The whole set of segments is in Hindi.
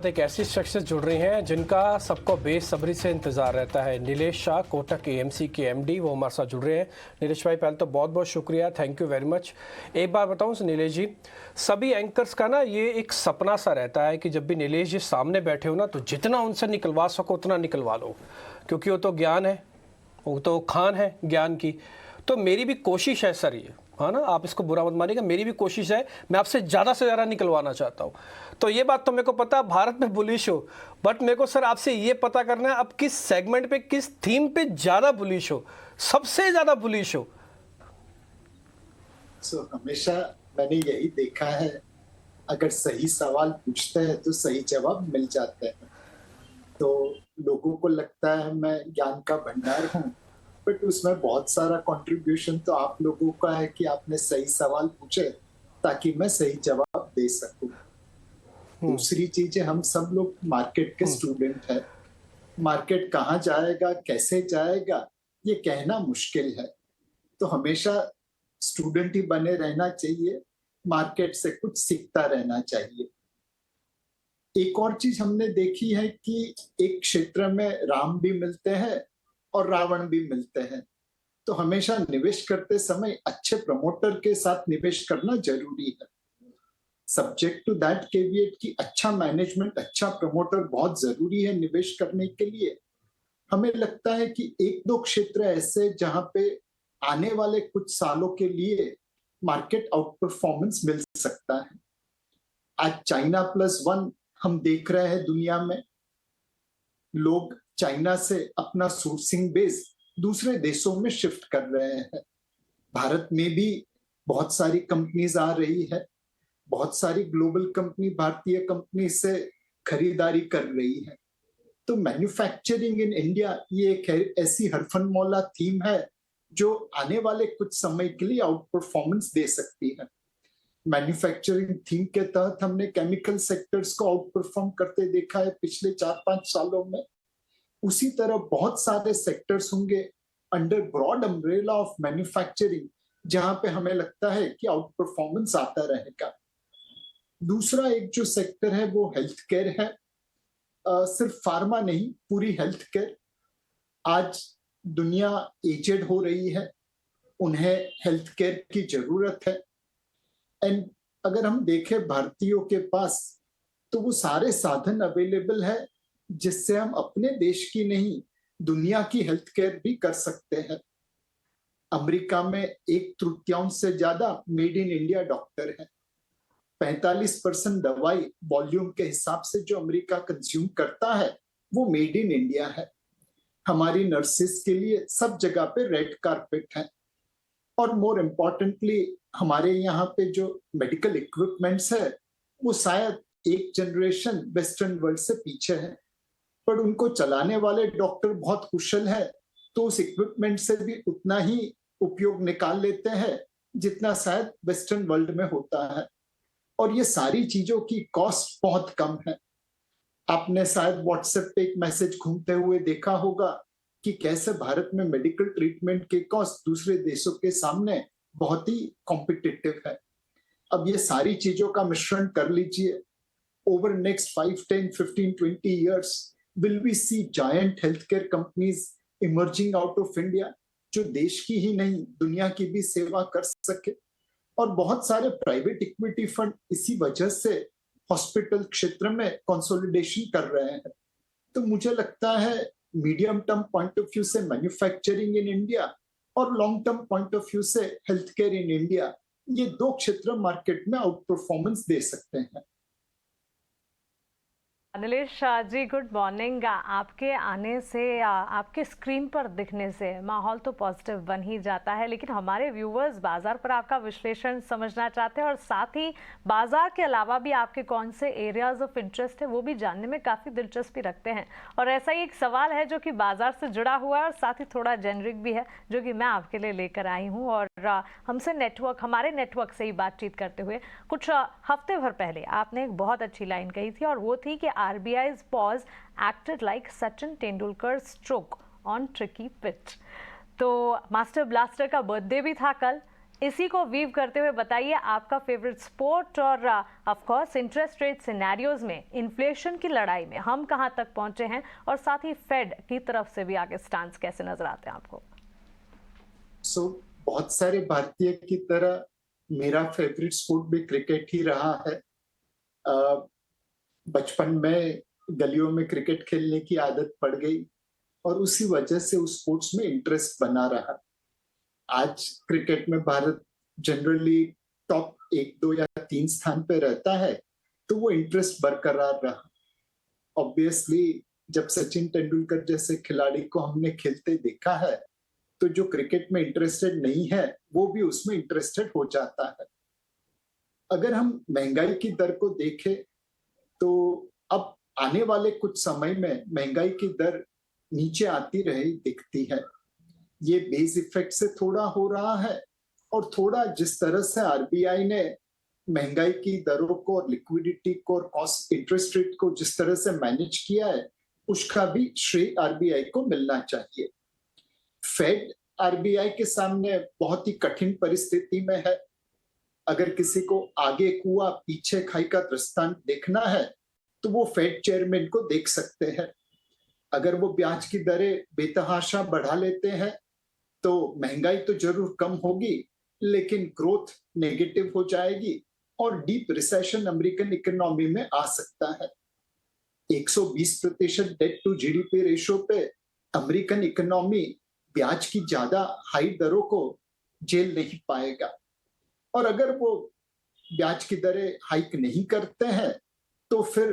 एक ऐसी शख्सियत जुड़ रही हैं जिनका सबको बेसब्री से इंतजार रहता है। नीलेश शाह, कोटक एएमसी के एमडी, वो हमारे साथ जुड़ रहे हैं। नीलेश भाई, पहले तो बहुत बहुत शुक्रिया, थैंक यू वेरी मच। एक बात बताऊं नीलेश जी, सभी एंकर्स का ना ये एक सपना सा रहता है कि जब भी नीलेश जी सामने बैठे हो ना तो जितना उनसे निकलवा सको उतना निकलवा लो, क्योंकि वो तो ज्ञान है, वो तो खान है ज्ञान की। तो मेरी भी कोशिश है सर, ये हाँ ना, आप इसको बुरा मत मानिएगा, मेरी भी कोशिश है, मैं आपसे ज़्यादा से ज़्यादा निकलवाना चाहता हूँ। तो ये बात तो मेरे को पता है भारत में बुलिश हो, बट मेरे को सर आपसे ये पता करना है अब किस सेगमेंट पे, किस थीम पे ज़्यादा बुलिश हो, सबसे ज़्यादा बुलिश हो। हमेशा मैंने यही देखा है, अगर सही सवाल पूछते हैं तो सही जवाब मिल जाते हैं। तो लोगों को लगता है मैं ज्ञान का भंडार हूँ, बट उसमें बहुत सारा कंट्रीब्यूशन तो आप लोगों का है कि आपने सही सवाल पूछे ताकि मैं सही जवाब दे सकूं। दूसरी चीज है, हम सब लोग मार्केट के स्टूडेंट हैं। मार्केट कहाँ जाएगा, कैसे जाएगा, ये कहना मुश्किल है। तो हमेशा स्टूडेंट ही बने रहना चाहिए, मार्केट से कुछ सीखता रहना चाहिए। एक और चीज हमने देखी है कि एक क्षेत्र में राम भी मिलते हैं और रावण भी मिलते हैं। तो हमेशा निवेश करते समय अच्छे प्रमोटर के साथ निवेश करना जरूरी है। सब्जेक्ट टू दैट केविएट की अच्छा मैनेजमेंट, अच्छा प्रमोटर बहुत जरूरी है निवेश करने के लिए। हमें लगता है कि एक दो क्षेत्र ऐसे जहां पे आने वाले कुछ सालों के लिए मार्केट आउट परफॉर्मेंस मिल सकता है। आज चाइना प्लस वन हम देख रहे हैं दुनिया में। लोग चाइना से अपना सोर्सिंग बेस दूसरे देशों में शिफ्ट कर रहे हैं। भारत में भी बहुत सारी कंपनीज आ रही है, बहुत सारी ग्लोबल कंपनी भारतीय कंपनी से खरीदारी कर रही है। तो मैन्युफैक्चरिंग इन इंडिया ये एक ऐसी हरफनमौला थीम है जो आने वाले कुछ समय के लिए आउट परफॉर्मेंस दे सकती है। मैन्युफैक्चरिंग थीम के तहत हमने केमिकल सेक्टर्स को आउट परफॉर्म करते देखा है पिछले 4-5 सालों में। उसी तरह बहुत सारे सेक्टर्स होंगे under broad umbrella of manufacturing जहां पे हमें लगता है कि आउट परफॉर्मेंस आता रहेगा। दूसरा एक जो सेक्टर है वो हेल्थ केयर है। सिर्फ फार्मा नहीं, पूरी हेल्थ केयर। आज दुनिया एजेड हो रही है, उन्हें हेल्थ केयर की जरूरत है। एंड अगर हम देखें भारतीयों के पास, तो वो सारे साधन अवेलेबल है जिससे हम अपने देश की नहीं दुनिया की हेल्थ केयर भी कर सकते हैं। अमेरिका में 1/3 से ज्यादा मेड इन इंडिया डॉक्टर है। 45% दवाई वॉल्यूम के हिसाब से जो अमेरिका कंज्यूम करता है वो मेड इन इंडिया है। हमारी नर्सेस के लिए सब जगह पे रेड कारपेट है। और मोर इम्पोर्टेंटली हमारे यहाँ पे जो मेडिकल इक्विपमेंट्स है वो शायद एक जनरेशन वेस्टर्न वर्ल्ड से पीछे है, पर उनको चलाने वाले डॉक्टर बहुत कुशल है, तो उस इक्विपमेंट से भी उतना ही उपयोग निकाल लेते हैं जितना शायद वेस्टर्न वर्ल्ड में होता है। और ये सारी चीजों की कॉस्ट बहुत कम है। आपने शायद व्हाट्सएप पे एक मैसेज घूमते हुए देखा होगा कि कैसे भारत में मेडिकल ट्रीटमेंट के कॉस्ट दूसरे देशों के सामने बहुत ही कॉम्पिटिटिव है। अब ये सारी चीजों का मिश्रण कर लीजिए। Over next 5, 10, 15, 20 years will we see giant healthcare companies emerging out of India जो देश की ही नहीं दुनिया की भी सेवा कर सके। और बहुत सारे प्राइवेट इक्विटी फंड इसी वजह से हॉस्पिटल क्षेत्र में कंसोलिडेशन कर रहे हैं। तो मुझे लगता है medium term point of view से मैन्युफैक्चरिंग इन इंडिया और long term point of view से हेल्थ केयर इन इंडिया, ये दो क्षेत्र मार्केट में आउट परफॉर्मेंस दे सकते हैं। नीलेश जी, गुड मॉर्निंग। आपके आने से, आपके स्क्रीन पर दिखने से माहौल तो पॉजिटिव बन ही जाता है, लेकिन हमारे व्यूवर्स बाजार पर आपका विश्लेषण समझना चाहते हैं और साथ ही बाजार के अलावा भी आपके कौन से एरियाज ऑफ इंटरेस्ट है वो भी जानने में काफ़ी दिलचस्पी रखते हैं। और ऐसा ही एक सवाल है जो कि बाजार से जुड़ा हुआ है और साथ ही थोड़ा जेनरिक भी है, जो कि मैं आपके लिए लेकर आई हूँ। और हमसे हमारे नेटवर्क से ही बातचीत करते हुए कुछ हफ्ते भर पहले आपने एक बहुत अच्छी लाइन कही थी, और वो थी कि RBI's pause acted like Sachin Tendulkar's stroke on tricky pitch। तो मास्टर ब्लास्टर का बर्थडे भी था कल, इसी को वीव करते हुए बताइए आपका फेवरेट स्पोर्ट और of course interest rate scenarios में इन्फ्लेशन की लड़ाई में हम कहां तक पहुंचे हैं, और साथ ही फेड की तरफ से भी आगे स्टांस कैसे नजर आते हैं आपको? बहुत सारे भारतीय की तरह मेरा फेवरेट स्पोर्ट भी क्रिकेट ही रहा है। बचपन में गलियों में क्रिकेट खेलने की आदत पड़ गई और उसी वजह से उस स्पोर्ट्स में इंटरेस्ट बना रहा। आज क्रिकेट में भारत जनरली टॉप 1, 2 या 3 स्थान पे रहता है, तो वो इंटरेस्ट बरकरार रहा। ऑब्वियसली जब सचिन तेंदुलकर जैसे खिलाड़ी को हमने खेलते देखा है, तो जो क्रिकेट में इंटरेस्टेड नहीं है वो भी उसमें इंटरेस्टेड हो जाता है। अगर हम महंगाई की दर को देखें तो अब आने वाले कुछ समय में महंगाई की दर नीचे आती रही दिखती है। ये बेस इफेक्ट से थोड़ा हो रहा है और थोड़ा जिस तरह से आरबीआई ने महंगाई की दरों को और लिक्विडिटी को और कॉस्ट इंटरेस्ट रेट को जिस तरह से मैनेज किया है, उसका भी श्रेय आरबीआई को मिलना चाहिए। फेड आरबीआई के सामने बहुत ही कठिन परिस्थिति में है। अगर किसी को आगे कुआं पीछे खाई का दृष्टांत देखना है तो वो फेड चेयरमैन को देख सकते हैं। अगर वो ब्याज की दरें बेतहाशा बढ़ा लेते हैं तो महंगाई तो जरूर कम होगी, लेकिन ग्रोथ नेगेटिव हो जाएगी और डीप रिसेशन अमेरिकन इकोनॉमी में आ सकता है। 120% डेट टू जीडीपी रेशो पे अमेरिकन इकोनॉमी ब्याज की ज्यादा हाई दरों को झेल नहीं पाएगा। और अगर वो ब्याज की दरें हाइक नहीं करते हैं तो फिर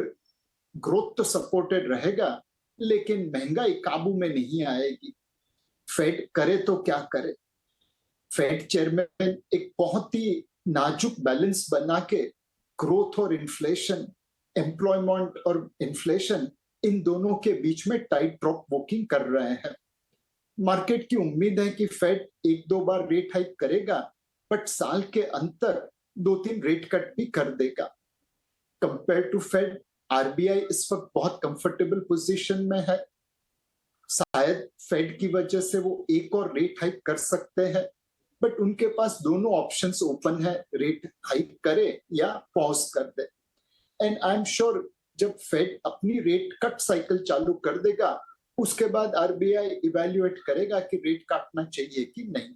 ग्रोथ तो सपोर्टेड रहेगा, लेकिन महंगाई काबू में नहीं आएगी। फेड करे तो क्या करे? फेड चेयरमैन एक बहुत ही नाजुक बैलेंस बना के ग्रोथ और इन्फ्लेशन, एम्प्लॉयमेंट और इन्फ्लेशन, इन दोनों के बीच में टाइट ड्रॉप वॉकिंग कर रहे हैं। मार्केट की उम्मीद है कि फेड 1-2 बार रेट हाइक करेगा, बट साल के अंत तक 2-3 रेट कट भी कर देगा। कंपेयर टू फेड, आरबीआई इस वक्त बहुत कंफर्टेबल पोजीशन में है। शायद फेड की वजह से वो एक और रेट हाइक कर सकते हैं, बट उनके पास दोनों ऑप्शंस ओपन है, रेट हाइक करे या पॉज कर दे। एंड आई एम श्योर जब फेड अपनी रेट कट साइकिल चालू कर देगा, उसके बाद आरबीआई इवैल्यूएट करेगा कि रेट काटना चाहिए कि नहीं।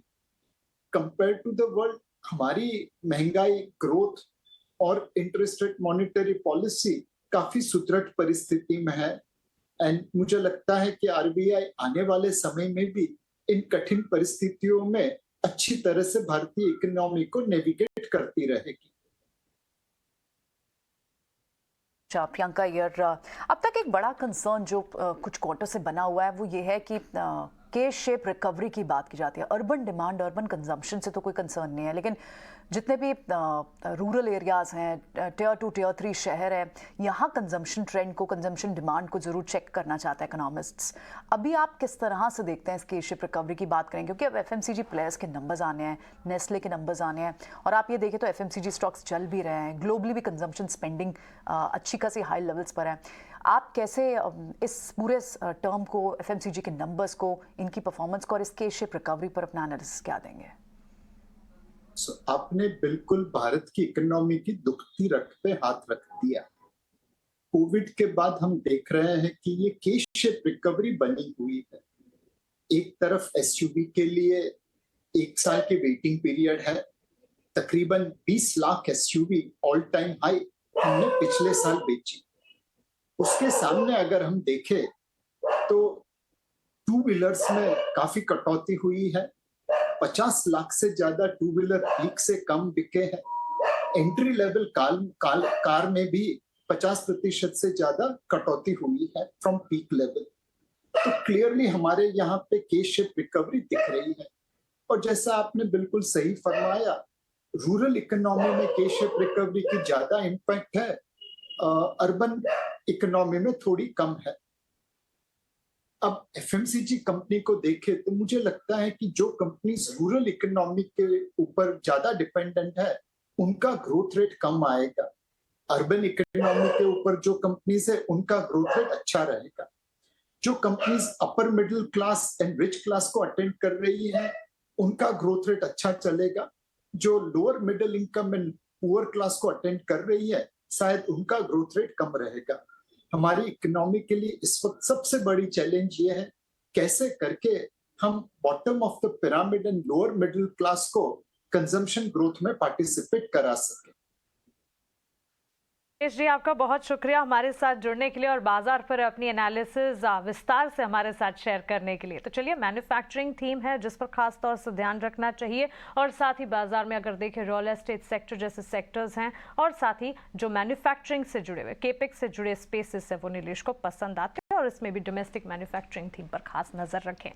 कंपेयर टू द वर्ल्ड, हमारी महंगाई, ग्रोथ और इंटरेस्ट रेट मॉनिटरी पॉलिसी काफी सुदृढ़ परिस्थिति में है। एंड मुझे लगता है कि आरबीआई आने वाले समय में भी इन कठिन परिस्थितियों में अच्छी तरह से भारतीय इकोनॉमी को नेविगेट करती रहेगी। प्रियंका यार, अब तक एक बड़ा कंसर्न जो कुछ क्वार्टर से बना हुआ है वो ये है कि के शेप रिकवरी की बात की जाती है। अर्बन डिमांड, अर्बन कंजम्पशन से तो कोई कंसर्न नहीं है, लेकिन जितने भी रूरल एरियाज़ हैं, टियर 2 टियर 3 शहर है, यहाँ कंजम्पशन ट्रेंड को, कंजम्पशन डिमांड को ज़रूर चेक करना चाहते हैं इकोनॉमिस्ट्स। अभी आप किस तरह से देखते हैं इस के शेप रिकवरी की बात करें, क्योंकि अब एफएमसीजी प्लेयर्स के नंबर्स आने हैं, नेस्ले के नंबर्स आने हैं, और आप ये देखें तो एफएमसीजी स्टॉक्स चल भी रहे हैं, ग्लोबली भी कंजम्पशन स्पेंडिंग अच्छी खासी हाई लेवल्स पर है। आप कैसे इस पूरे टर्म को, एफएमसीजी के नंबर्स को, इनकी परफॉर्मेंस को और इस के शेप रिकवरी पर अपना एनालिसिस क्या देंगे? आपने बिल्कुल भारत की इकोनॉमी की दुखती रख पे हाथ रख दिया। कोविड के बाद हम देख रहे हैं कि ये के शेप रिकवरी बनी हुई है। एक तरफ एसयूवी के लिए 1 साल की वेटिंग पीरियड है। तकरीबन 20 lakh SUV all time high हमने पिछले साल बेची। उसके सामने अगर हम देखें तो 2 व्हीलर्स में काफी कटौती हुई है। 50 लाख से ज्यादा 2 व्हीलर पीक से कम बिके हैं। एंट्री लेवल कार में भी 50% से ज्यादा कटौती हुई है फ्रॉम पीक लेवल। तो क्लियरली हमारे यहाँ पे के शेप रिकवरी दिख रही है। और जैसा आपने बिल्कुल सही फरमाया, रूरल इकोनॉमी में के शेप रिकवरी की ज्यादा इम्पैक्ट है, अर्बन इकोनॉमी में थोड़ी कम है। अब एफएमसीजी कंपनी को देखें तो मुझे लगता है कि जो कंपनीज रूरल इकोनॉमी के ऊपर ज्यादा डिपेंडेंट है, उनका ग्रोथ रेट कम आएगा। अर्बन इकोनॉमी के ऊपर जो कंपनीज है, उनका ग्रोथ रेट अच्छा रहेगा। जो companies upper middle class and rich class को अटेंड कर रही है, उनका ग्रोथ रेट अच्छा चलेगा। जो lower middle income and poor class को अटेंड कर रही है, शायद उनका ग्रोथ रेट कम रहेगा। हमारी इकोनॉमी के लिए इस वक्त सबसे बड़ी चैलेंज ये है कैसे करके हम bottom of the pyramid and lower middle class को कंजम्पशन ग्रोथ में पार्टिसिपेट करा सके। निलेश जी, आपका बहुत शुक्रिया हमारे साथ जुड़ने के लिए और बाजार पर अपनी एनालिसिस विस्तार से हमारे साथ शेयर करने के लिए। तो चलिए, मैन्युफैक्चरिंग थीम है जिस पर खास तौर से ध्यान रखना चाहिए, और साथ ही बाजार में अगर देखें रियल एस्टेट सेक्टर जैसे सेक्टर्स हैं, और साथ ही जो मैन्युफैक्चरिंग से जुड़े हुए केपेक्स से जुड़े स्पेसेस है वो निलेश को पसंद आते हैं, और इसमें भी डोमेस्टिक मैन्युफैक्चरिंग थीम पर खास नजर रखें।